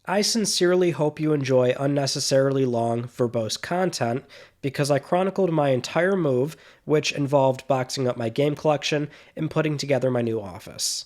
I sincerely hope you enjoy unnecessarily long, verbose content because I chronicled my entire move, which involved boxing up my game collection and putting together my new office.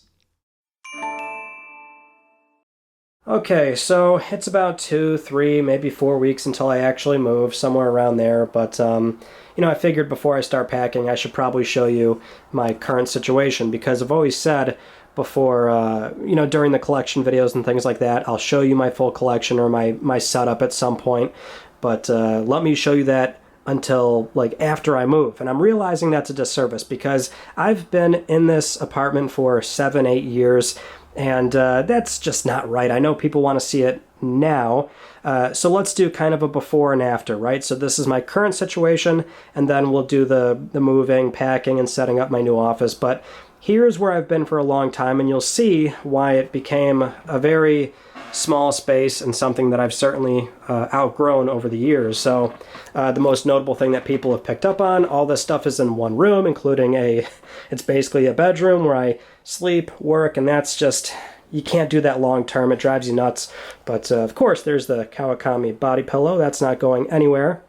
Okay, so it's about 2, 3, maybe 4 weeks until I actually move, somewhere around there. But, I figured before I start packing, I should probably show you my current situation because I've always said before, during the collection videos and things like that, I'll show you my full collection or my setup at some point. But let me show you that until like after I move. And I'm realizing that's a disservice because I've been in this apartment for 7, 8 years. And that's just not right. I know people want to see it now. So let's do kind of a before and after, right? So this is my current situation, and then we'll do the moving, packing, and setting up my new office. But here's where I've been for a long time, and you'll see why it became a very small space and something that I've certainly outgrown over the years. So the most notable thing that people have picked up on, all this stuff is in one room, including it's basically a bedroom where I sleep, work, and that's just, you can't do that long term. It drives you nuts. But of course, there's the Kawakami body pillow. That's not going anywhere.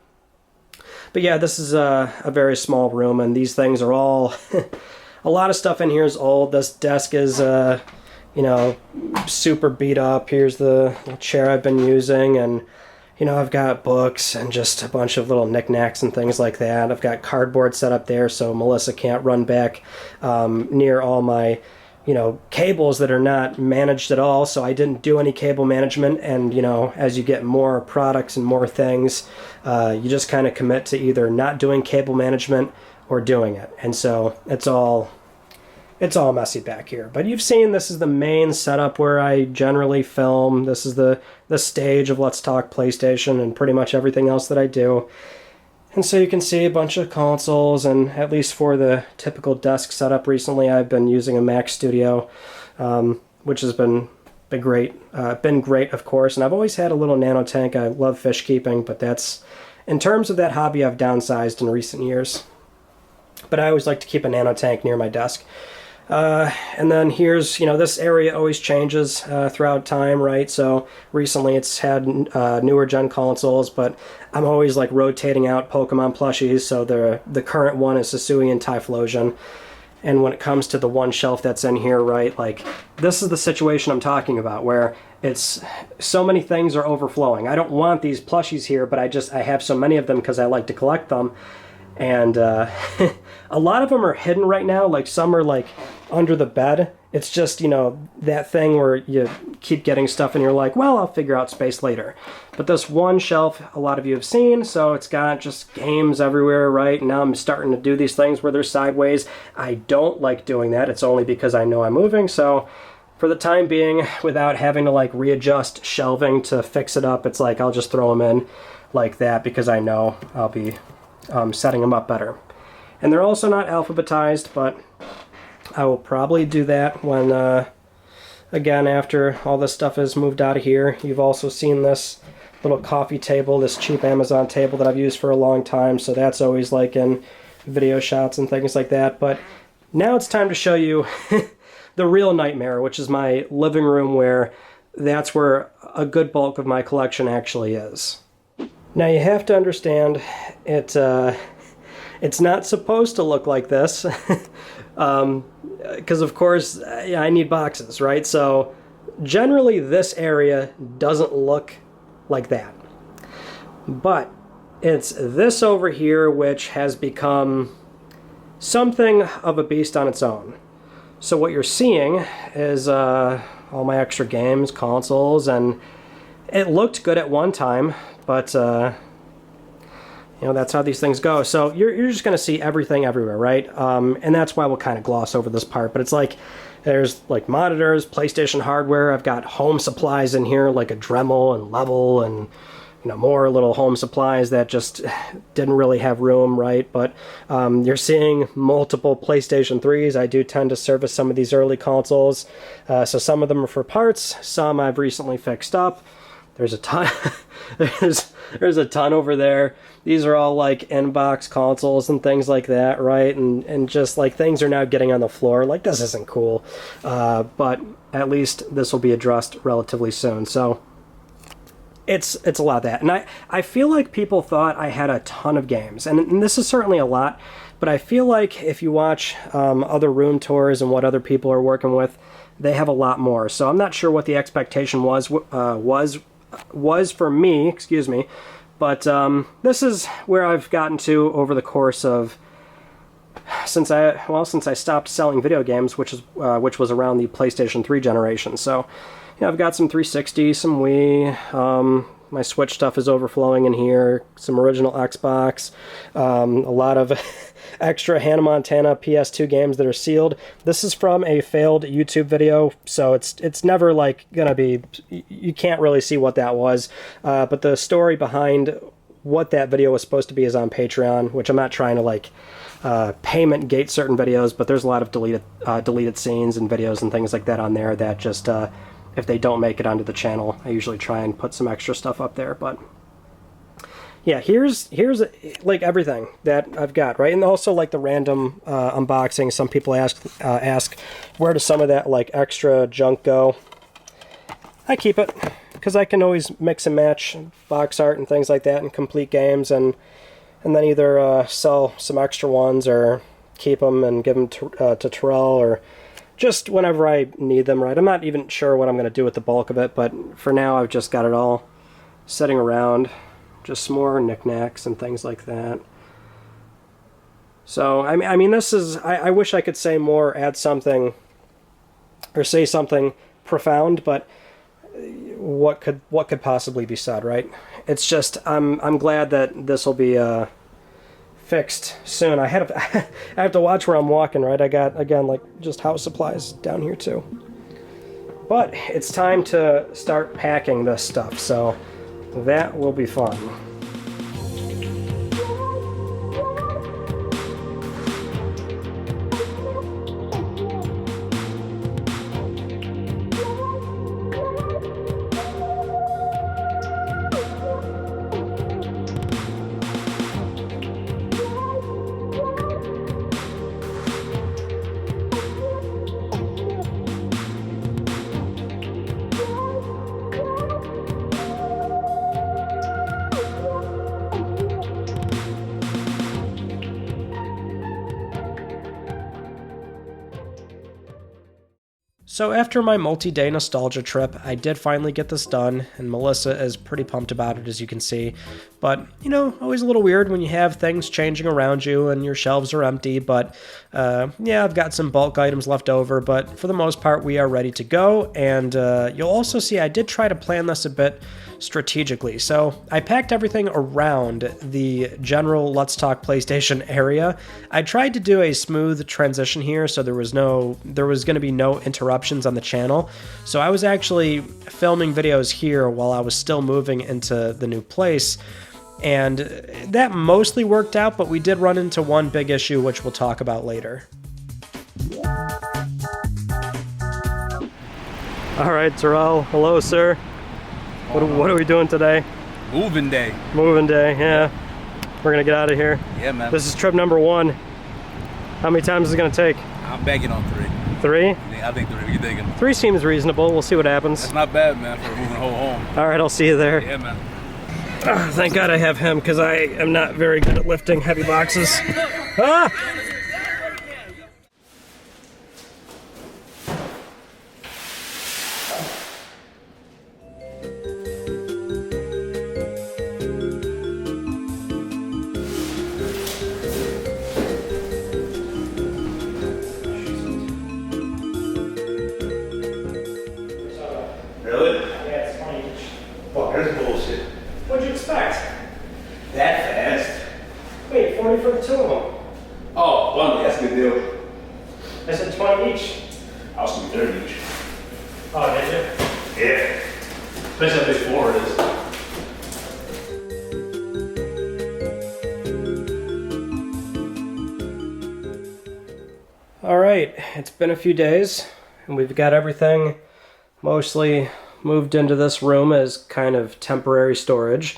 But yeah, this is a very small room, and these things are all, a lot of stuff in here is old. This desk is, super beat up. Here's the chair I've been using, and I've got books and just a bunch of little knickknacks and things like that. I've got cardboard set up there so Melissa can't run back near all my, cables that are not managed at all. So I didn't do any cable management. And, as you get more products and more things, you just kind of commit to either not doing cable management or doing it. And so it's all messy back here. But you've seen this is the main setup where I generally film. This is the stage of Let's Talk PlayStation and pretty much everything else that I do. And so you can see a bunch of consoles, and at least for the typical desk setup recently, I've been using a Mac Studio, which has been great. Been great, of course. And I've always had a little nano tank. I love fish keeping, but that's, in terms of that hobby, I've downsized in recent years. But I always like to keep a nano tank near my desk. And then here's, this area always changes throughout time, right? So recently it's had newer gen consoles, but I'm always like rotating out Pokemon plushies. So the current one is Sasui and Typhlosion. And when it comes to the one shelf that's in here, right, like this is the situation I'm talking about where it's so many things are overflowing. I don't want these plushies here, but I have so many of them because I like to collect them. And a lot of them are hidden right now. Like some are like under the bed. It's just, that thing where you keep getting stuff and you're like, well, I'll figure out space later. But this one shelf, a lot of you have seen, so it's got just games everywhere, right? And now I'm starting to do these things where they're sideways. I don't like doing that. It's only because I know I'm moving. So for the time being, without having to like readjust shelving to fix it up, it's like I'll just throw them in like that because I know I'll be setting them up better. And they're also not alphabetized, but I will probably do that when, again, after all this stuff is moved out of here. You've also seen this little coffee table, this cheap Amazon table that I've used for a long time, so that's always like in video shots and things like that. But now it's time to show you the real nightmare, which is my living room, where that's where a good bulk of my collection actually is. Now you have to understand, it's not supposed to look like this, because of course I need boxes, right? So generally this area doesn't look like that. But it's this over here which has become something of a beast on its own. So what you're seeing is all my extra games, consoles, and it looked good at one time. But, that's how these things go. So you're just going to see everything everywhere, right? And that's why we'll kind of gloss over this part. But it's like, there's like monitors, PlayStation hardware. I've got home supplies in here, like a Dremel and Level and, more little home supplies that just didn't really have room, right? But you're seeing multiple PlayStation 3s. I do tend to service some of these early consoles. So some of them are for parts. Some I've recently fixed up. There's a ton. there's a ton over there. These are all like inbox consoles and things like that, right? And just like things are now getting on the floor. Like this isn't cool, but at least this will be addressed relatively soon. So it's a lot of that. And I feel like people thought I had a ton of games, and this is certainly a lot, but I feel like if you watch other room tours and what other people are working with, they have a lot more. So I'm not sure what the expectation was for me, excuse me, but this is where I've gotten to over the course of since I stopped selling video games, which was around the PlayStation 3 generation. So I've got some 360, some Wii, my Switch stuff is overflowing in here, some original Xbox, a lot of extra Hannah Montana PS2 games that are sealed. This is from a failed YouTube video, so it's never like gonna be, you can't really see what that was, but the story behind what that video was supposed to be is on Patreon, which I'm not trying to like payment gate certain videos, but there's a lot of deleted scenes and videos and things like that on there that just if they don't make it onto the channel, I usually try and put some extra stuff up there. But yeah, here's like everything that I've got, right? And also like the random unboxing. Some people ask where does some of that like extra junk go? I keep it because I can always mix and match box art and things like that and complete games, and then either sell some extra ones or keep them and give them to Terrell, or just whenever I need them, right? I'm not even sure what I'm going to do with the bulk of it, but for now I've just got it all sitting around. Just some more knickknacks and things like that. So, I mean, this is, I wish I could say more, add something, or say something profound, but what could possibly be said, right? It's just, I'm glad that this will be fixed soon. I have to watch where I'm walking, right? I got, again, like just house supplies down here too. But it's time to start packing this stuff, so that will be fun. So after my multi-day nostalgia trip, I did finally get this done, and Melissa is pretty pumped about it, as you can see. But, you know, always a little weird when you have things changing around you and your shelves are empty, but yeah, I've got some bulk items left over, but for the most part, we are ready to go. And you'll also see I did try to plan this a bit strategically. So I packed everything around the general Let's Talk PlayStation area. I tried to do a smooth transition here, so there was going to be no interruptions on the channel. So I was actually filming videos here while I was still moving into the new place, and that mostly worked out, but we did run into one big issue, which we'll talk about later. All right, Terrell. Hello, sir. What are we doing today? Moving day. Moving day, yeah. We're gonna get out of here. Yeah, man. This is trip number 1. How many times is it gonna take? I'm banking on 3. 3? I think 3. What you thinking? 3 seems reasonable. We'll see what happens. That's not bad, man, for moving the whole home. All right, I'll see you there. Yeah, man. Thank God I have him, because I am not very good at lifting heavy boxes. Ah! Really? Yeah, it's 20 each. Fuck, that's bullshit. What'd you expect? That fast? Wait, 40 for the 2 of them. Oh, bundle. That's a good deal. I said 20 each. I was thinking 30 each. Oh, did you? Yeah. Especially how big 4 is. All right, it's been a few days, and we've got everything mostly moved into this room as kind of temporary storage.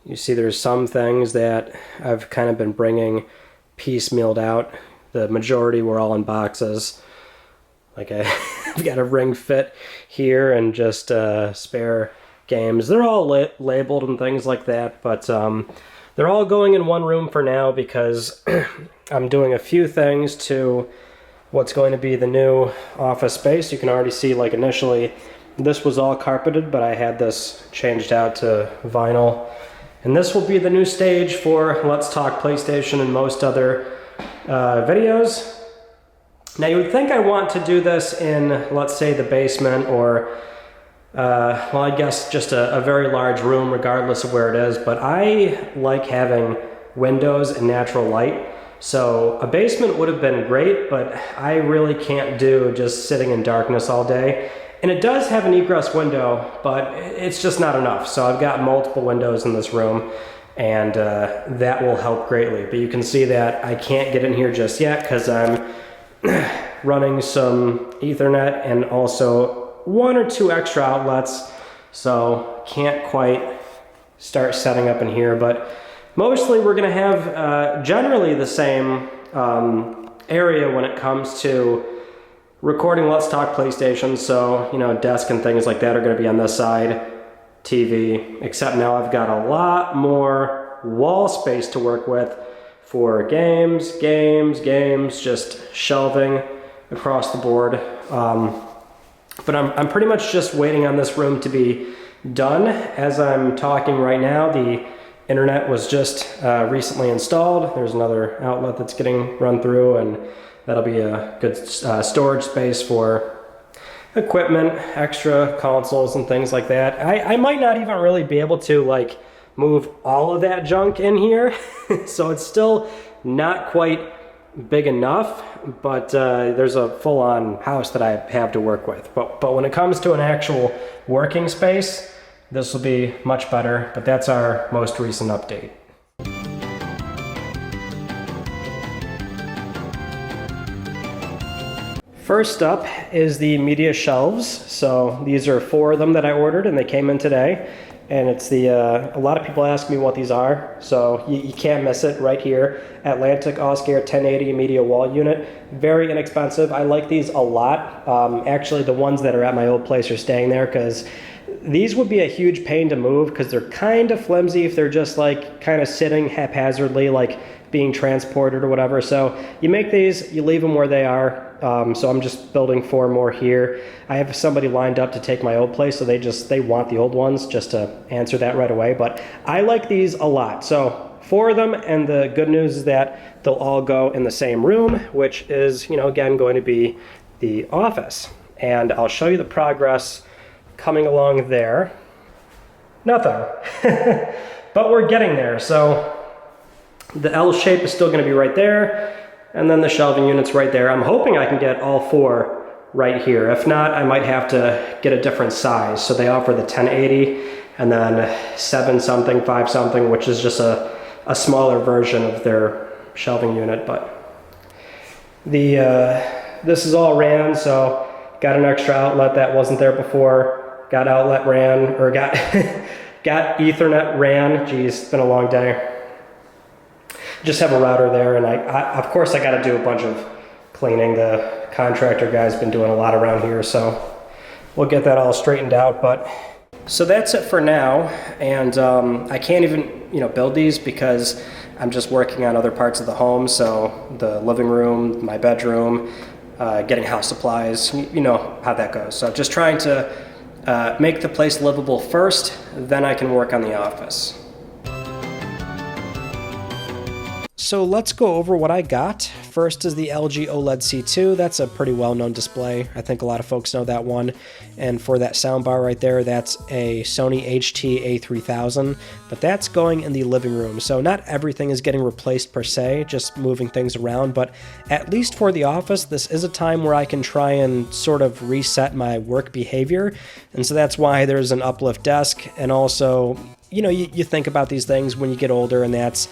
You see there's some things that I've kind of been bringing piecemealed out. The majority were all in boxes. Like I've got a ring fit here and just a spare games. They're all labeled and things like that, but they're all going in one room for now because I'm doing a few things to what's going to be the new office space. You can already see, like, initially this was all carpeted, but I had this changed out to vinyl. And this will be the new stage for Let's Talk PlayStation and most other videos. Now, you would think I want to do this in, let's say, the basement or, well, I guess just a very large room, regardless of where it is. But I like having windows and natural light. So a basement would have been great, but I really can't do just sitting in darkness all day. And it does have an egress window, but it's just not enough. So I've got multiple windows in this room, and that will help greatly. But you can see that I can't get in here just yet because I'm running some Ethernet and also 1 or 2 extra outlets, so can't quite start setting up in here. But mostly we're going to have generally the same area when it comes to recording Let's Talk PlayStation. So, you know, desk and things like that are going to be on this side, TV, except now I've got a lot more wall space to work with for games, just shelving across the board. But I'm pretty much just waiting on this room to be done. As I'm talking right now, the internet was just recently installed. There's another outlet that's getting run through, and that'll be a good storage space for equipment, extra consoles and things like that. I might not even really be able to, like, move all of that junk in here. So it's still not quite big enough, but there's a full-on house that I have to work with. But when it comes to an actual working space, this will be much better. But that's our most recent update. First up is the media shelves. So these are 4 of them that I ordered, and they came in today. And it's the, a lot of people ask me what these are, so you can't miss it right here. Atlantic Oskar 1080 media wall unit. Very inexpensive. I like these a lot. Actually, the ones that are at my old place are staying there because these would be a huge pain to move because they're kind of flimsy if they're just like kind of sitting haphazardly, like being transported or whatever. So you make these, you leave them where they are. So I'm just building 4 more here. I have somebody lined up to take my old place, so they want the old ones, just to answer that right away. But I like these a lot. So 4 of them, and the good news is that they'll all go in the same room, which is, you know, again, going to be the office. And I'll show you the progress coming along there. Nothing. But we're getting there. So the L shape is still going to be right there. And then the shelving unit's right there. I'm hoping I can get all 4 right here. If not, I might have to get a different size. So they offer the 1080 and then 7 something, 5 something, which is just a smaller version of their shelving unit. But the this is all ran, so got an extra outlet that wasn't there before. Got outlet ran, or got got Ethernet ran. Geez, it's been a long day. Just have a router there, and I of course I got to do a bunch of cleaning. The contractor guy's been doing a lot around here, so we'll get that all straightened out. But so that's it for now, and I can't even, you know, build these because I'm just working on other parts of the home. So the living room, my bedroom, getting house supplies, you know how that goes. So just trying to make the place livable first, then I can work on the office. So let's go over what I got. First is the LG OLED C2. That's a pretty well-known display. I think a lot of folks know that one. And for that soundbar right there, that's a Sony HT-A3000, but that's going in the living room. So not everything is getting replaced per se, just moving things around, but at least for the office, this is a time where I can try and sort of reset my work behavior. And so that's why there's an Uplift desk, and also, you know, you think about these things when you get older, and that's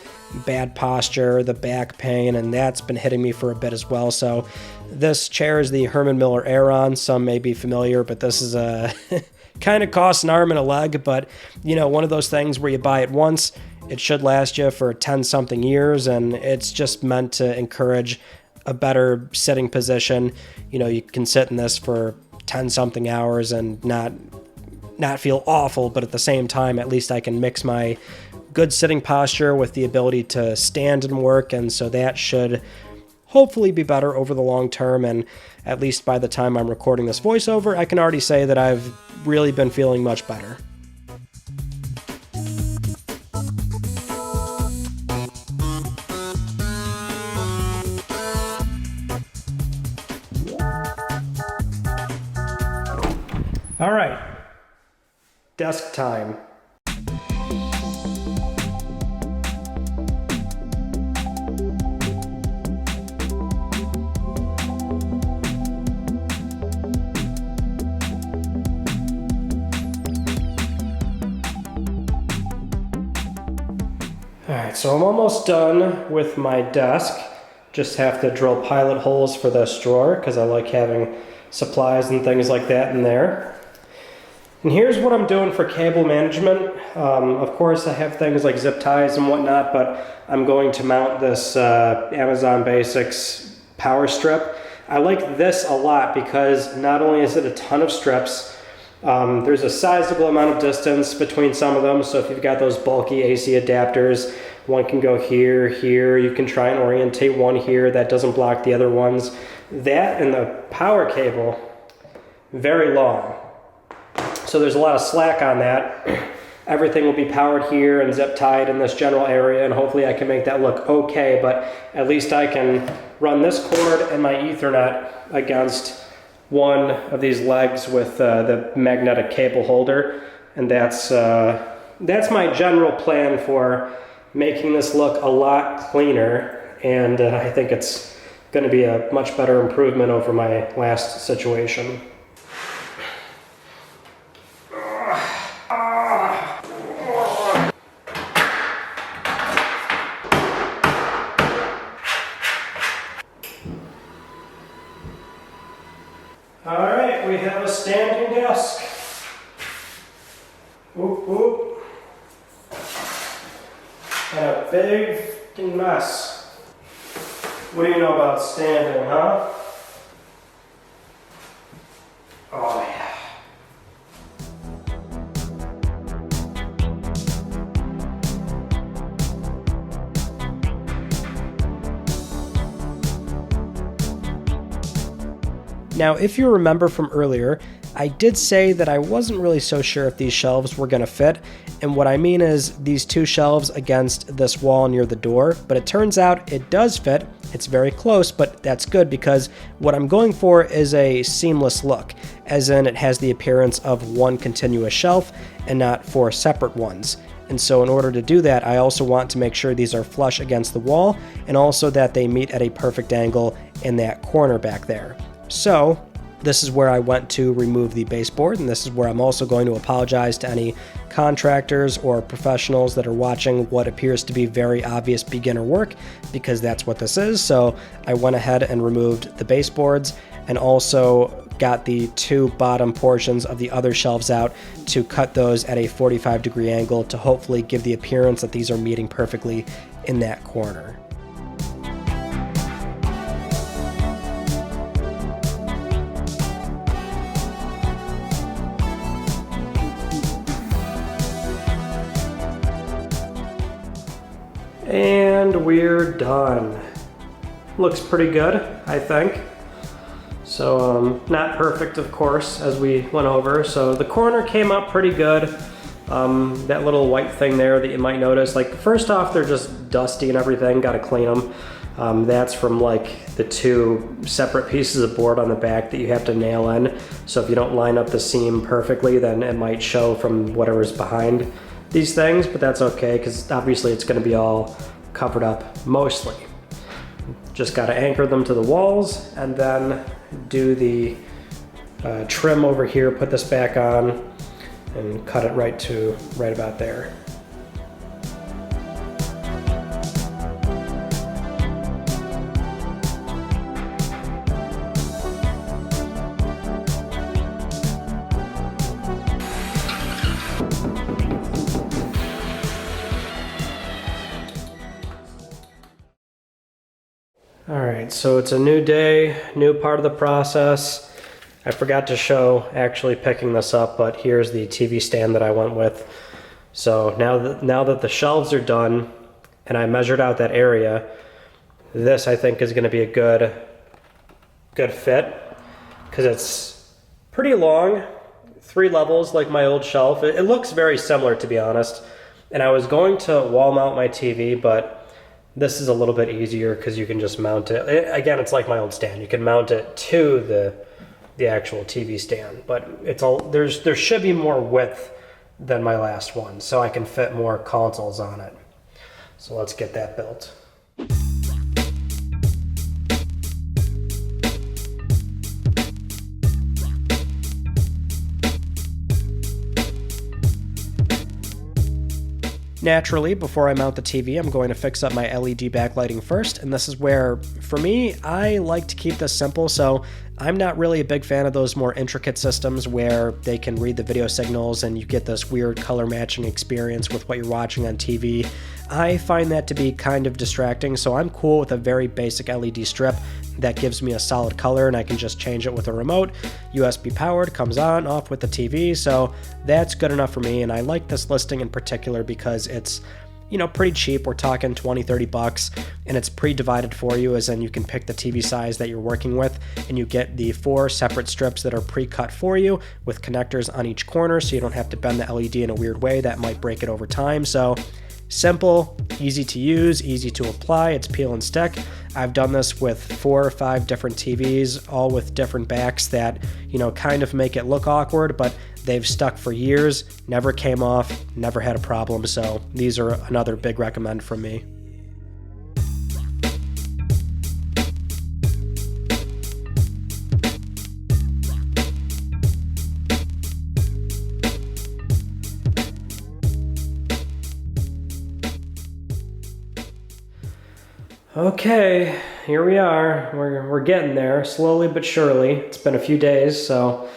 bad posture, the back pain, and that's been hitting me for a bit as well. So this chair is the Hermen Miller Aeron. Some may be familiar, but this is a kind of costs an arm and a leg, but, you know, one of those things where you buy it once, it should last you for 10-something years, and it's just meant to encourage a better sitting position. You know, you can sit in this for 10-something hours and not not feel awful, but at the same time, at least I can mix my good sitting posture with the ability to stand and work, and so that should hopefully be better over the long term, and at least by the time I'm recording this voiceover, I can already say that I've really been feeling much better. All right, desk time. Alright, so I'm almost done with my desk. Just have to drill pilot holes for this drawer because I like having supplies and things like that in there. And here's what I'm doing for cable management. Of course I have things like zip ties and whatnot, but I'm going to mount this Amazon Basics power strip. I like this a lot because not only is it a ton of strips, there's a sizable amount of distance between some of them, so if you've got those bulky AC adapters, one can go here, here, you can try and orientate one here, that doesn't block the other ones. That and the power cable, very long. So there's a lot of slack on that. Everything will be powered here and zip tied in this general area, and hopefully I can make that look okay, but at least I can run this cord and my Ethernet against one of these legs with the magnetic cable holder, and that's my general plan for making this look a lot cleaner, and I think it's going to be a much better improvement over my last situation. Alright, we have a standing desk. Whoop whoop. And a big f***ing mess. What do you know about standing, huh? Oh yeah. Now, if you remember from earlier, I did say that I wasn't really so sure if these shelves were going to fit, and what I mean is these two shelves against this wall near the door, but it turns out it does fit. It's very close, but that's good because what I'm going for is a seamless look, as in it has the appearance of one continuous shelf and not four separate ones. And so in order to do that, I also want to make sure these are flush against the wall and also that they meet at a perfect angle in that corner back there. So this is where I went to remove the baseboard, and this is where I'm also going to apologize to any contractors or professionals that are watching what appears to be very obvious beginner work, because that's what this is. So I went ahead and removed the baseboards and also got the two bottom portions of the other shelves out to cut those at a 45-degree angle to hopefully give the appearance that these are meeting perfectly in that corner. And we're done. Looks pretty good, I think. So not perfect, of course, as we went over. So the corner came up pretty good. That little white thing there that you might notice, like first off, they're just dusty and everything, gotta clean them. That's from like the two separate pieces of board on the back that you have to nail in. So if you don't line up the seam perfectly, then it might show from whatever's behind these things, but that's okay because obviously it's going to be all covered up mostly. Just got to anchor them to the walls and then do the trim over here, put this back on and cut it right about there. Alright, so it's a new day, new part of the process. I forgot to show actually picking this up, but here's the TV stand that I went with. So now that the shelves are done and I measured out that area, this I think is going to be a good fit because it's pretty long, 3 levels like my old shelf. It looks very similar, to be honest. And I was going to wall mount my TV, but this is a little bit easier because you can just mount it. Again, it's like my old stand. You can mount it to the actual TV stand, but there should be more width than my last one, so I can fit more consoles on it. So let's get that built. Naturally, before I mount the TV, I'm going to fix up my LED backlighting first, and this is where, for me, I like to keep this simple, so I'm not really a big fan of those more intricate systems where they can read the video signals and you get this weird color matching experience with what you're watching on TV. I find that to be kind of distracting, so I'm cool with a very basic LED strip that gives me a solid color and I can just change it with a remote. USB powered, comes on, off with the TV, so that's good enough for me. And I like this listing in particular because it's, you know, pretty cheap. We're talking 20, 30 bucks, and it's pre-divided for you, as in you can pick the TV size that you're working with, and you get the 4 separate strips that are pre-cut for you with connectors on each corner, so you don't have to bend the LED in a weird way that might break it over time. So simple, easy to use, easy to apply. It's peel and stick. I've done this with 4 or 5 different TVs, all with different backs that, you know, kind of make it look awkward, but they've stuck for years, never came off, never had a problem. So these are another big recommend from me. Okay, here we are. We're getting there, slowly but surely. It's been a few days, so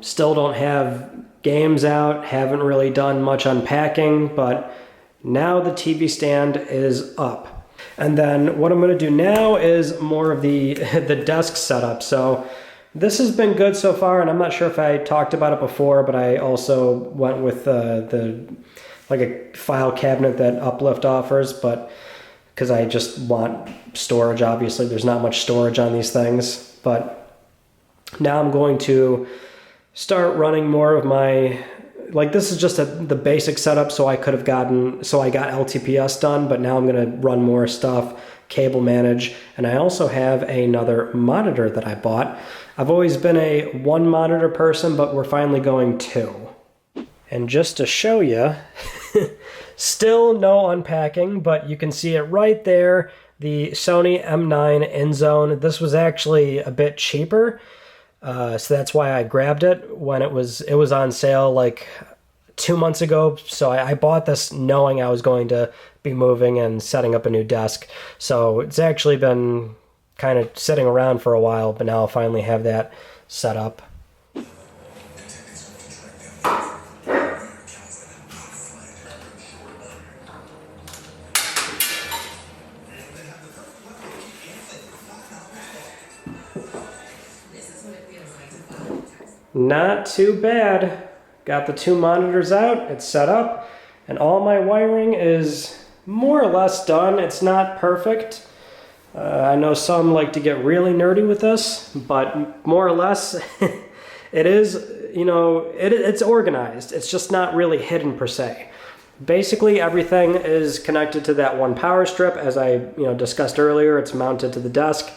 still don't have games out, haven't really done much unpacking, but now the TV stand is up. And then what I'm going to do now is more of the desk setup. So this has been good so far, and I'm not sure if I talked about it before, but I also went with like a file cabinet that Uplift offers, but because I just want storage. Obviously, there's not much storage on these things, but now I'm going to start running more of my, like, this is just the basic setup, so I got LTPS done, but now I'm going to run more stuff, cable manage, and I also have another monitor that I bought. I've always been a 1 monitor person, but we're finally going 2. And just to show you, still no unpacking, but you can see it right there, the Sony M9 InZone. This was actually a bit cheaper, so that's why I grabbed it when it was on sale like 2 months ago. So I bought this knowing I was going to be moving and setting up a new desk. So it's actually been kind of sitting around for a while, but now I'll finally have that set up. Not too bad. Got the 2 monitors out, it's set up, and all my wiring is more or less done. It's not perfect. I know some like to get really nerdy with this, but more or less it is, you know, it's organized. It's just not really hidden per se. Basically everything is connected to that 1 power strip. As I discussed earlier, it's mounted to the desk.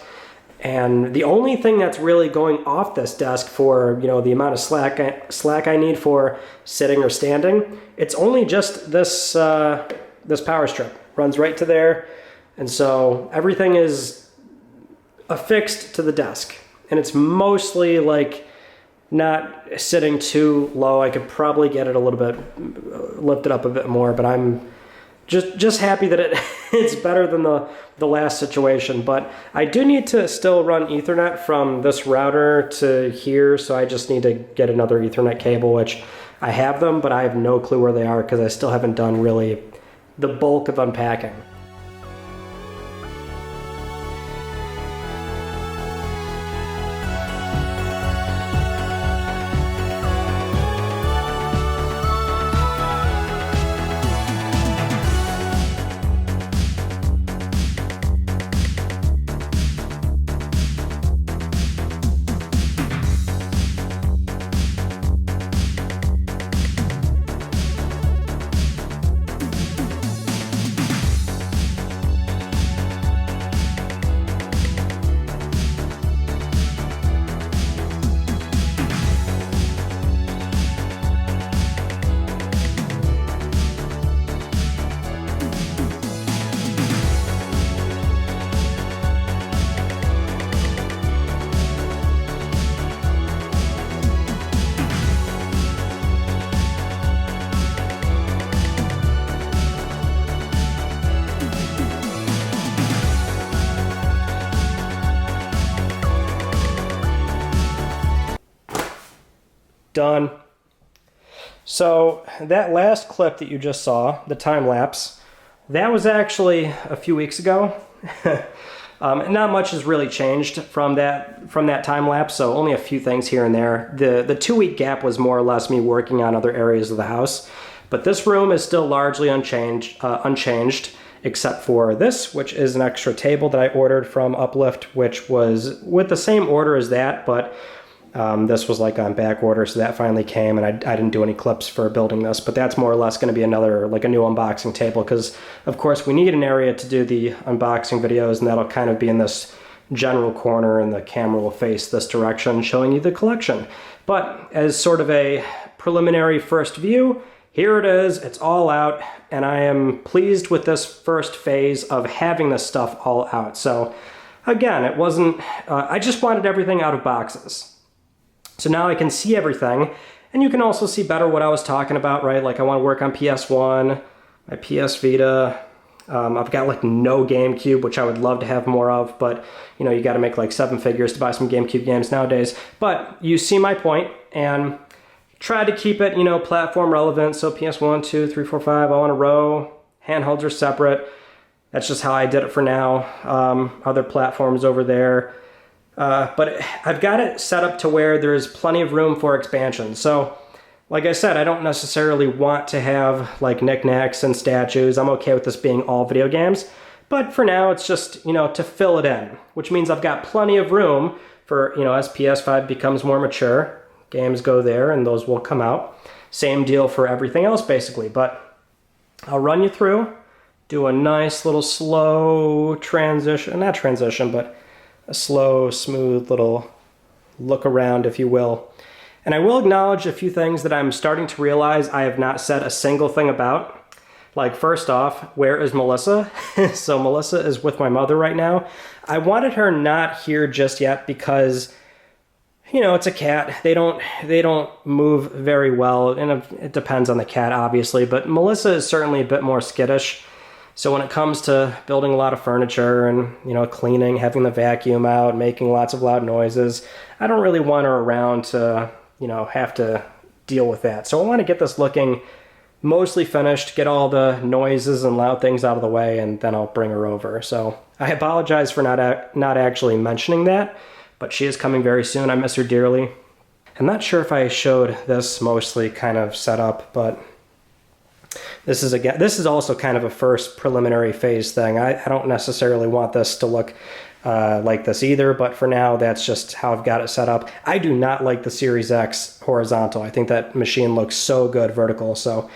And the only thing that's really going off this desk for, the amount of slack I need for sitting or standing, it's only just this this power strip. Runs right to there. And so everything is affixed to the desk. And it's mostly like not sitting too low. I could probably get it a little bit, lift it up a bit more, but I'm just happy that it's better than the last situation. But I do need to still run Ethernet from this router to here, so I just need to get another Ethernet cable, which I have them, but I have no clue where they are because I still haven't done really the bulk of unpacking. done. So that last clip that you just saw, the time lapse, that was actually a few weeks ago. Not much has really changed from that time lapse, so only a few things here and there. The 2-week gap was more or less me working on other areas of the house, but this room is still largely unchanged, except for this, which is an extra table that I ordered from Uplift, which was with the same order as that, but this was like on back order, so that finally came, and I didn't do any clips for building this, but that's more or less going to be another, like a new unboxing table, because of course we need an area to do the unboxing videos, and that'll kind of be in this general corner, and the camera will face this direction, showing you the collection. But as sort of a preliminary first view, here it is, it's all out, and I am pleased with this first phase of having this stuff all out. So again, it wasn't, I just wanted everything out of boxes. So now I can see everything, and you can also see better what I was talking about, right? Like I want to work on PS1, my PS Vita. I've got like no GameCube, which I would love to have more of, but you know, you got to make like 7 figures to buy some GameCube games nowadays. But you see my point, and try to keep it, you know, platform relevant. So PS1, 2, 3, 4, 5, all in a row. Handhelds are separate. That's just how I did it for now. Other platforms over there. But I've got it set up to where there's plenty of room for expansion. So, like I said, I don't necessarily want to have like knickknacks and statues. I'm okay with this being all video games. But for now, it's just, you know, to fill it in, which means I've got plenty of room for, you know, as PS5 becomes more mature, games go there and those will come out. Same deal for everything else, basically. But I'll run you through, do a nice little slow transition, not transition, but a slow, smooth little look around, if you will. And I will acknowledge a few things that I'm starting to realize I have not said a single thing about. Like, first off, where is Melissa? So Melissa is with my mother right now. I wanted her not here just yet because, you know, it's a cat. They don't move very well, and it depends on the cat, obviously, but Melissa is certainly a bit more skittish. So when it comes to building a lot of furniture and, you know, cleaning, having the vacuum out, making lots of loud noises, I don't really want her around to, you know, have to deal with that. So I want to get this looking mostly finished, get all the noises and loud things out of the way, and then I'll bring her over. So I apologize for not actually mentioning that, but she is coming very soon. I miss her dearly. I'm not sure if I showed this mostly kind of set up, but this is also kind of a first preliminary phase thing. I don't necessarily want this to look like this either, but for now, that's just how I've got it set up. I do not like the Series X horizontal. I think that machine looks so good vertical, so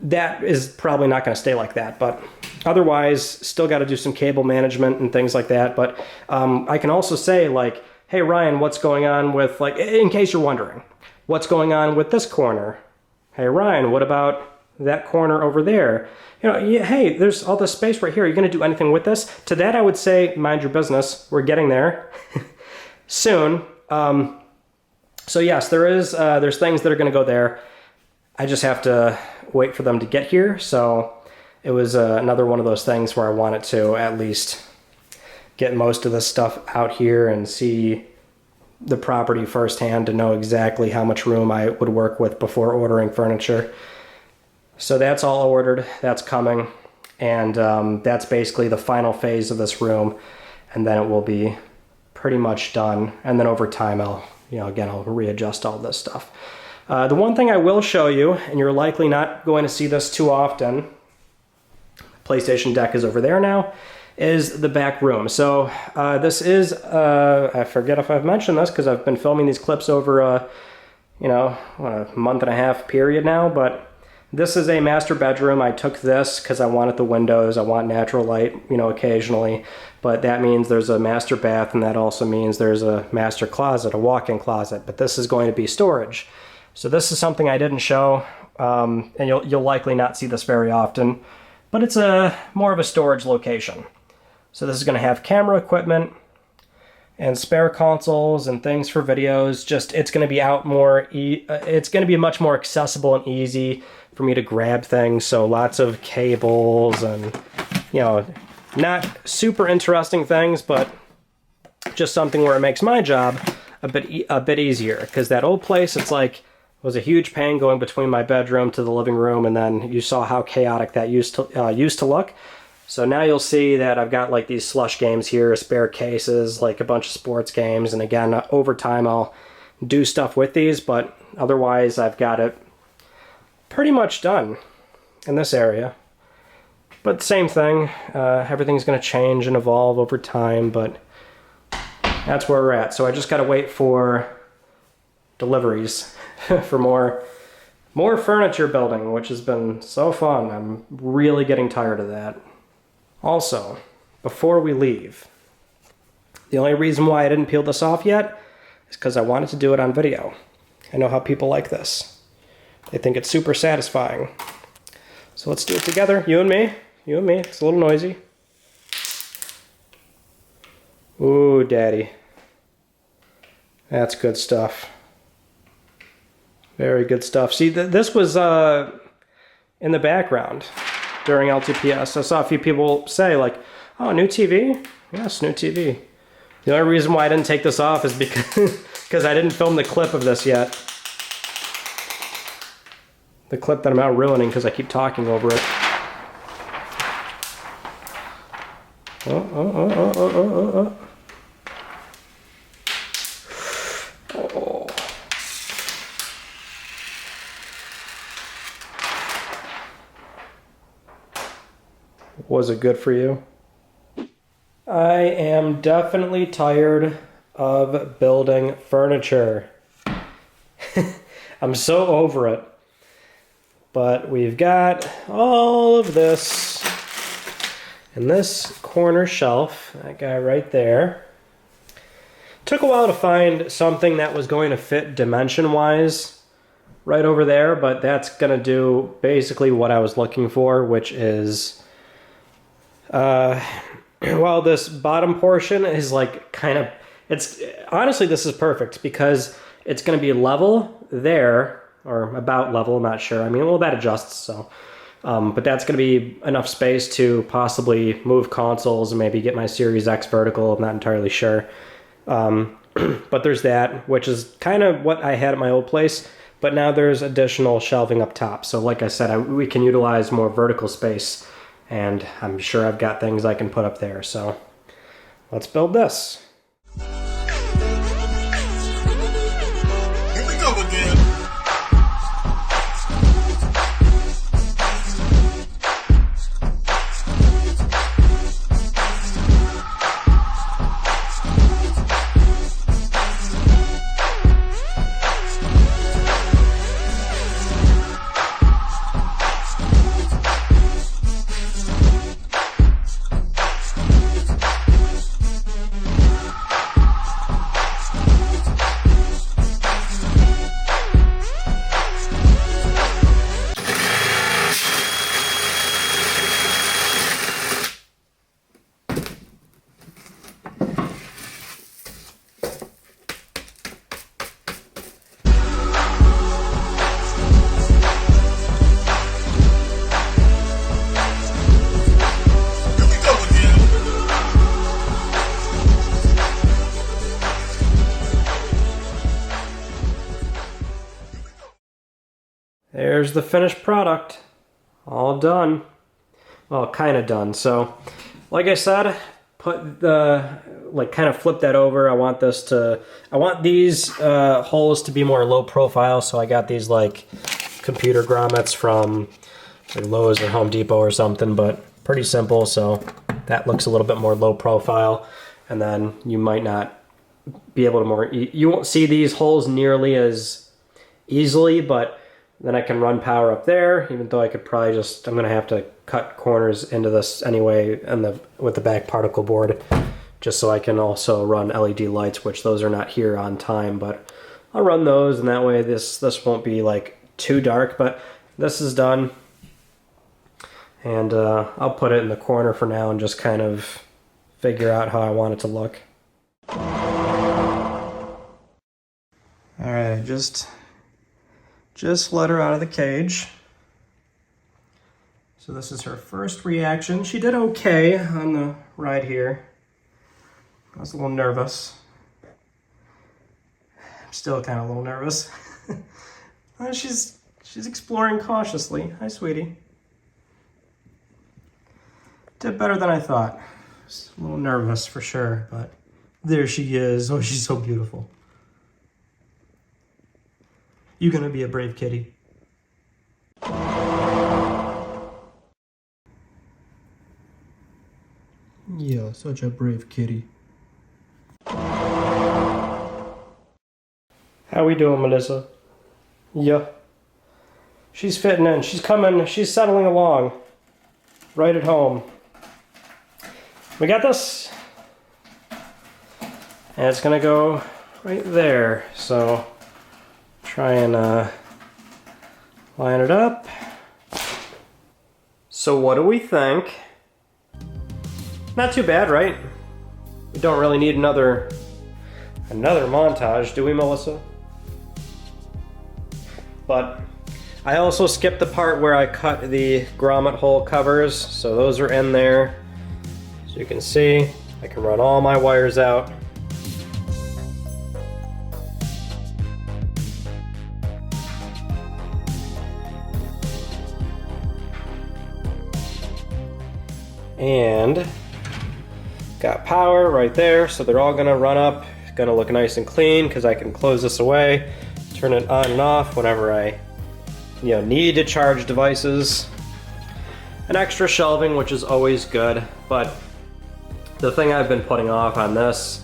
that is probably not going to stay like that. But otherwise, still got to do some cable management and things like that. But I can also say, like, hey, Ryan, what's going on with, like, in case you're wondering, what's going on with this corner? Hey, Ryan, what about that corner over there? You know, hey, there's all this space right here. Are you going to do anything with this? To that, I would say, mind your business. We're getting there soon. So yes, there's things that are going to go there. I just have to wait for them to get here. So it was another one of those things where I wanted to at least get most of this stuff out here and see the property firsthand to know exactly how much room I would work with before ordering furniture. So that's all ordered, that's coming, and that's basically the final phase of this room, and then it will be pretty much done, and then over time I'll readjust all this stuff. The one thing I will show you, and you're likely not going to see this too often, PlayStation deck is over there now, is the back room. So this is, I forget if I've mentioned this because I've been filming these clips over a month and a half period now, but this is a master bedroom. I took this because I wanted the windows. I want natural light, you know, occasionally. But that means there's a master bath, and that also means there's a master closet, a walk-in closet. But this is going to be storage. So this is something I didn't show, and you'll likely not see this very often. But it's more of a storage location. So this is going to have camera equipment and spare consoles and things for videos. Just, it's going to be out more, it's going to be much more accessible and easy for me to grab things. So lots of cables and, you know, not super interesting things, but just something where it makes my job a bit easier, because that old place, it's like, was a huge pain going between my bedroom to the living room, and then you saw how chaotic that used to look. So now you'll see that I've got like these slush games here, spare cases, like a bunch of sports games, and again, over time I'll do stuff with these, but otherwise I've got it pretty much done in this area. But same thing, everything's going to change and evolve over time, but that's where we're at. So I just got to wait for deliveries for more furniture building, which has been so fun. I'm really getting tired of that. Also, before we leave, the only reason why I didn't peel this off yet is because I wanted to do it on video. I know how people like this. They think it's super satisfying. So let's do it together, you and me. You and me. It's a little noisy. Ooh, daddy. That's good stuff. Very good stuff. See, this was in the background during LTPS. I saw a few people say like, oh, new TV? Yes, new TV. The only reason why I didn't take this off is because I didn't film the clip of this yet. The clip that I'm now ruining because I keep talking over it. Oh. Was it good for you? I am definitely tired of building furniture. I'm so over it. But we've got all of this. And this corner shelf, that guy right there. Took a while to find something that was going to fit dimension-wise right over there, but that's going to do basically what I was looking for, which is, well, this bottom portion is like kind of, it's, honestly, this is perfect because it's going to be level there, or about level, I'm not sure. I mean, well, that adjusts, so. But that's going to be enough space to possibly move consoles and maybe get my Series X vertical. I'm not entirely sure. But there's that, which is kind of what I had at my old place. But now there's additional shelving up top. So like I said, we can utilize more vertical space. And I'm sure I've got things I can put up there. So let's build this. Here we go again. There's the finished product. All done. Well, kind of done. So, like I said, put the, like, kind of flip that over. I want these holes to be more low profile, so I got these, like, computer grommets from like Lowe's or Home Depot or something, but pretty simple, so that looks a little bit more low profile. And then you might not be able to you won't see these holes nearly as easily, but then I can run power up there, even though I could probably just, I'm going to have to cut corners into this anyway and with the back particle board, just so I can also run LED lights, which those are not here on time, but I'll run those, and that way this won't be like too dark. But this is done, and I'll put it in the corner for now and just kind of figure out how I want it to look. Alright, just let her out of the cage. So this is her first reaction. She did okay on the ride here. I was a little nervous. I'm still kind of a little nervous. She's exploring cautiously. Hi, sweetie. Did better than I thought. Just a little nervous for sure, but there she is. Oh, she's so beautiful. You gonna be a brave kitty. Yeah, such a brave kitty. How we doing, Melissa? Yeah. She's fitting in. She's coming. She's settling along. Right at home. We got this. And it's gonna go right there. So try and line it up. So what do we think? Not too bad, right? We don't really need another montage, do we, Melissa? But I also skipped the part where I cut the grommet hole covers, so those are in there. So you can see, I can run all my wires out. And got power right there, so they're all gonna run up. It's gonna look nice and clean because I can close this away, turn it on and off whenever I need to charge devices. An extra shelving, which is always good, but the thing I've been putting off on this,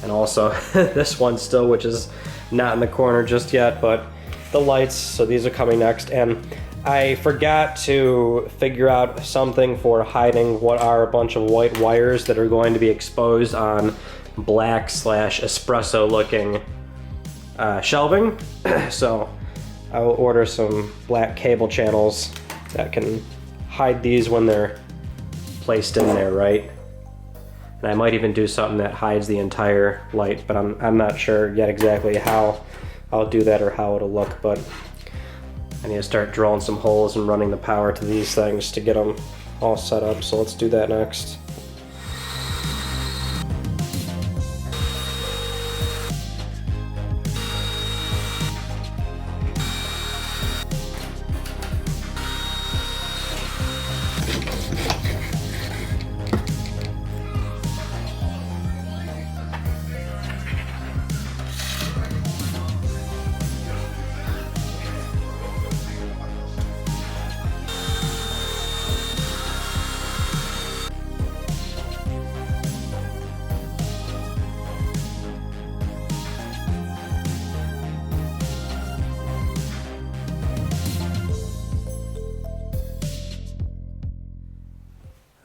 and also this one still, which is not in the corner just yet, but the lights, so these are coming next, and I forgot to figure out something for hiding what are a bunch of white wires that are going to be exposed on black / espresso looking shelving. So I will order some black cable channels that can hide these when they're placed in there, right? And I might even do something that hides the entire light, but I'm not sure yet exactly how I'll do that or how it'll look, but I need to start drilling some holes and running the power to these things to get them all set up, so let's do that next.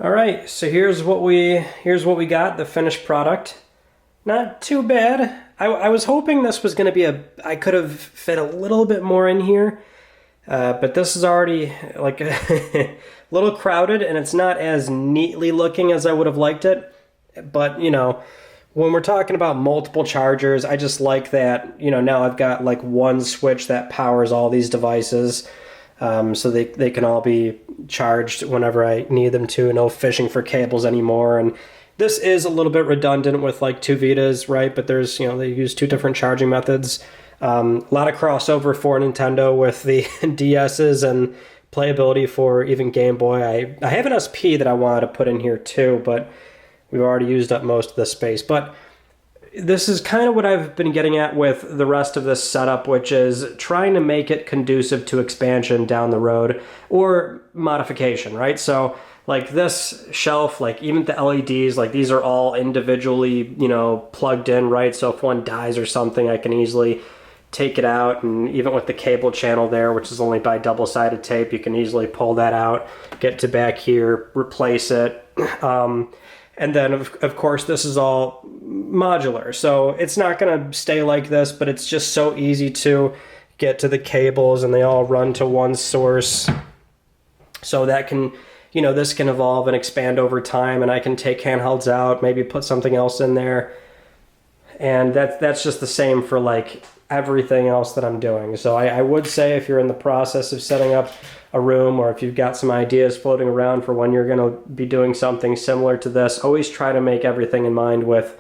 All right, so here's what we got, the finished product. Not too bad. I was hoping this was going to be I could have fit a little bit more in here, but this is already like a little crowded, and it's not as neatly looking as I would have liked it. But when we're talking about multiple chargers, I just like that. Now I've got like one switch that powers all these devices. So they can all be charged whenever I need them to. No fishing for cables anymore. And this is a little bit redundant with like two Vitas, right? But there's, they use two different charging methods. A lot of crossover for Nintendo with the DS's and playability for even Game Boy. I have an SP that I wanted to put in here too, but we've already used up most of the space. But this is kind of what I've been getting at with the rest of this setup, which is trying to make it conducive to expansion down the road or modification, right? So like this shelf, like even the LEDs, like these are all individually, plugged in, right? So if one dies or something, I can easily take it out, and even with the cable channel there, which is only by double-sided tape, you can easily pull that out, get to back here, replace it. And then, of course, this is all modular. So it's not going to stay like this, but it's just so easy to get to the cables, and they all run to one source. So that can, this can evolve and expand over time, and I can take handhelds out, maybe put something else in there. And that's just the same for like everything else that I'm doing. So I would say if you're in the process of setting up a room, or if you've got some ideas floating around for when you're going to be doing something similar to this, always try to make everything in mind with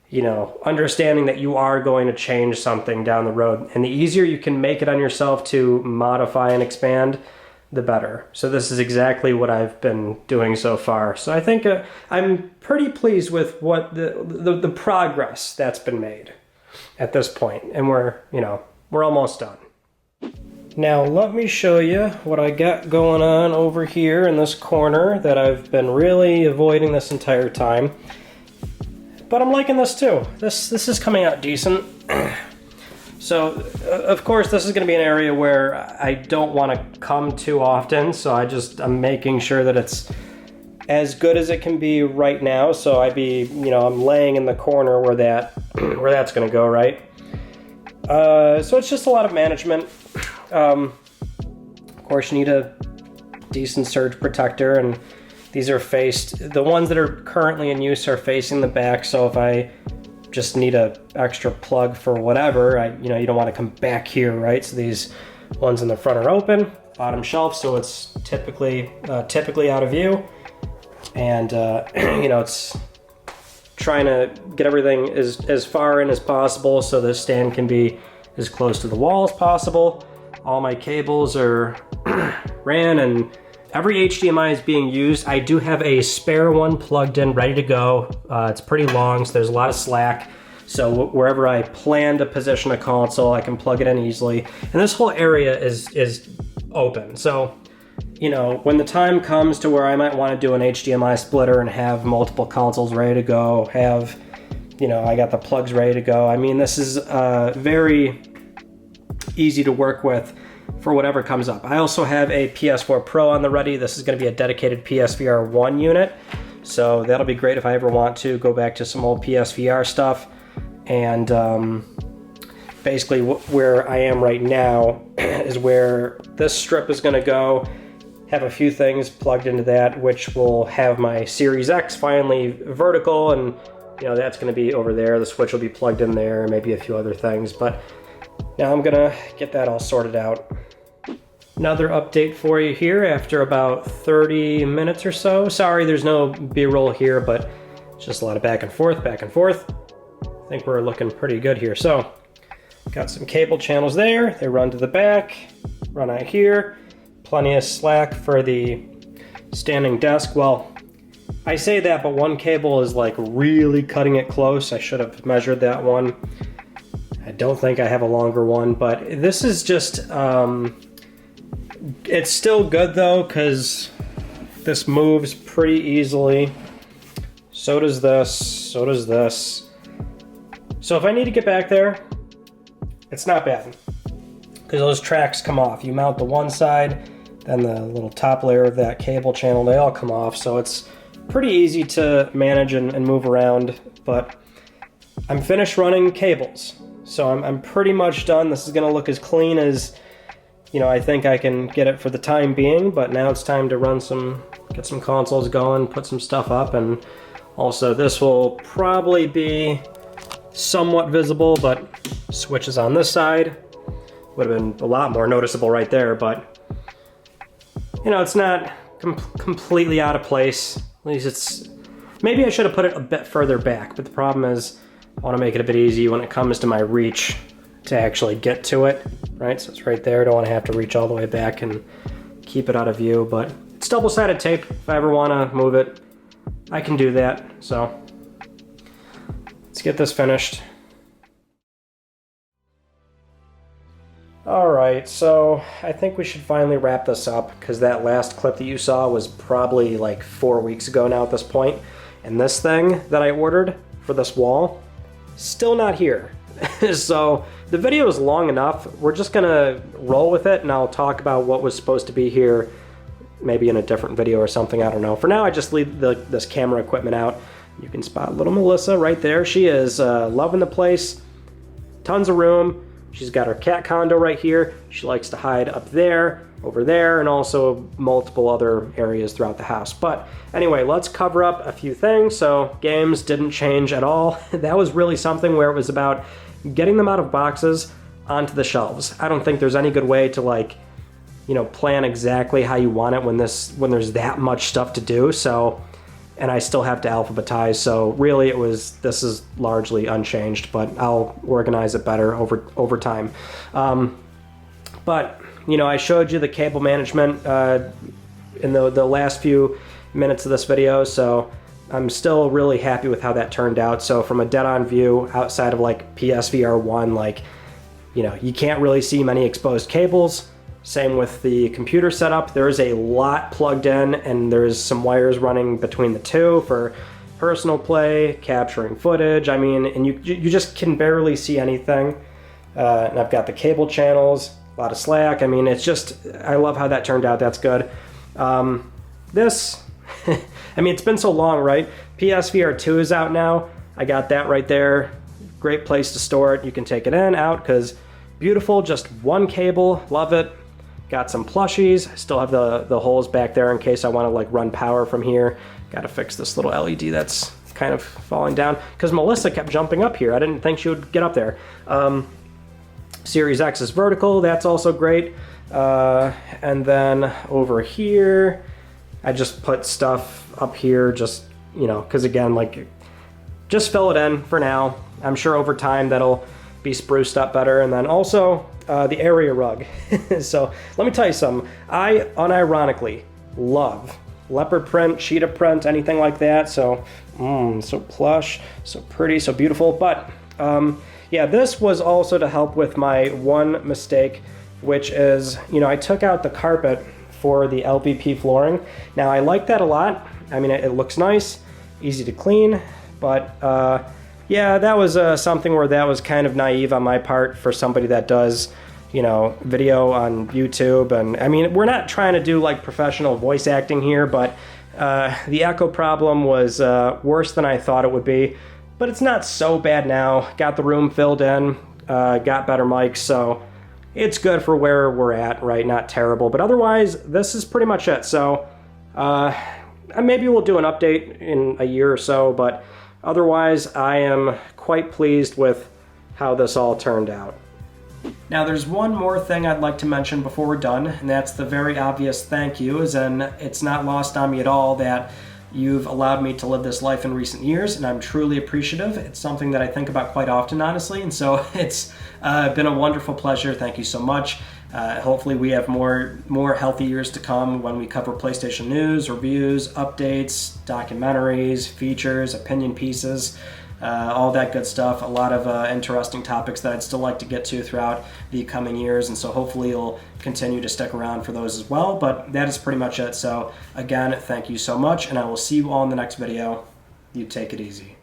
you know, understanding that you are going to change something down the road. And the easier you can make it on yourself to modify and expand, the better. So this is exactly what I've been doing so far. So I think I'm pretty pleased with what the progress that's been made at this point. And we're almost done. Now let me show you what I got going on over here in this corner that I've been really avoiding this entire time. But I'm liking this too. This is coming out decent. So, of course, this is going to be an area where I don't want to come too often, so I'm making sure that it's as good as it can be right now. So I'm laying in the corner where that's going to go, right? So it's just a lot of management. Of course, you need a decent surge protector, and these are the ones that are currently in use are facing the back, so if I just need a extra plug for whatever, you don't want to come back here, right? So these ones in the front are open, bottom shelf, so it's typically out of view, and it's trying to get everything as far in as possible so the stand can be as close to the wall as possible. All my cables are ran, and every HDMI is being used. I do have a spare one plugged in, ready to go. It's pretty long, so there's a lot of slack. So wherever I plan to position a console, I can plug it in easily. And this whole area is open. So, when the time comes to where I might want to do an HDMI splitter and have multiple consoles ready to go, I got the plugs ready to go. I mean, this is very easy to work with for whatever comes up. I also have a PS4 Pro on the ready. This is going to be a dedicated PSVR 1 unit, so that'll be great if I ever want to go back to some old PSVR stuff. And basically where I am right now is where this strip is going to go. Have a few things plugged into that, which will have my Series X finally vertical, and that's going to be over there. The switch will be plugged in there, maybe a few other things, but now I'm gonna get that all sorted out. Another update for you here after about 30 minutes or so. Sorry, there's no B-roll here, but it's just a lot of back and forth, back and forth. I think we're looking pretty good here. So, got some cable channels there. They run to the back, run out here. Plenty of slack for the standing desk. Well, I say that, but one cable is like really cutting it close. I should have measured that one. I don't think I have a longer one, but this is just, it's still good though, because this moves pretty easily. So does this, so does this. So if I need to get back there, it's not bad, because those tracks come off. You mount the one side, then the little top layer of that cable channel, they all come off, so it's pretty easy to manage and move around. But I'm finished running cables. So I'm pretty much done. This is going to look as clean as, I think I can get it for the time being, but now it's time to get some consoles going, put some stuff up, and also this will probably be somewhat visible, but switches on this side. Would have been a lot more noticeable right there, but, it's not completely out of place. At least maybe I should have put it a bit further back, but the problem is, I want to make it a bit easy when it comes to my reach to actually get to it, right? So it's right there. I don't want to have to reach all the way back and keep it out of view, but it's double-sided tape. If I ever want to move it, I can do that. So let's get this finished. All right, so I think we should finally wrap this up, because that last clip that you saw was probably like 4 weeks ago now at this point. And this thing that I ordered for this wall, still not here. So the video is long enough. We're just gonna roll with it, and I'll talk about what was supposed to be here maybe in a different video or something, I don't know. For now, I just leave this camera equipment out. You can spot little Melissa right there. She is loving the place. Tons of room. She's got her cat condo right here. She likes to hide up there, over there, and also multiple other areas throughout the house. But anyway, let's cover up a few things. So games didn't change at all. That was really something where it was about getting them out of boxes onto the shelves. I don't think there's any good way to plan exactly how you want it when there's that much stuff to do. So and I still have to alphabetize. So really this is largely unchanged, but I'll organize it better over time. But you know, I showed you the cable management in the last few minutes of this video, so I'm still really happy with how that turned out. So from a dead-on view, outside of like PSVR 1, like, you know, you can't really see many exposed cables. Same with the computer setup. There's a lot plugged in, and there's some wires running between the two for personal play, capturing footage. I mean, and you just can barely see anything. And I've got the cable channels, a lot of slack. I mean, it's just, I love how that turned out. That's good. This, I mean, it's been so long, right? PSVR 2 is out now. I got that right there. Great place to store it. You can take it in, out, because beautiful, just one cable, love it. Got some plushies. Still have the holes back there in case I want to like run power from here. Got to fix this little LED that's kind of falling down because Melissa kept jumping up here. I didn't think she would get up there. Series X is vertical. That's also great. And then over here, I just put stuff up here just, you know, because again, like, just fill it in for now. I'm sure over time that'll be spruced up better. And then also the area rug. So let me tell you something. I unironically love leopard print, cheetah print, anything like that. So so plush, so pretty, so beautiful. But yeah, this was also to help with my one mistake, which is, you know, I took out the carpet for the LVP flooring. Now I like that a lot. I mean, it looks nice, easy to clean, but yeah, that was something where that was kind of naive on my part for somebody that does, you know, video on YouTube. And I mean, we're not trying to do like professional voice acting here, but the echo problem was worse than I thought it would be. But it's not so bad now. Got the room filled in, got better mics, so it's good for where we're at, right? Not terrible, but otherwise, this is pretty much it. So maybe we'll do an update in a year or so, but otherwise, I am quite pleased with how this all turned out. Now, there's one more thing I'd like to mention before we're done, and that's the very obvious thank yous, and it's not lost on me at all that you've allowed me to live this life in recent years, and I'm truly appreciative. It's something that I think about quite often, honestly, and so it's been a wonderful pleasure. Thank you so much. Hopefully we have more healthy years to come when we cover PlayStation news, reviews, updates, documentaries, features, opinion pieces, all that good stuff. A lot of interesting topics that I'd still like to get to throughout the coming years, and so hopefully you'll continue to stick around for those as well. But that is pretty much it. So again, thank you so much, and I will see you all in the next video. You take it easy.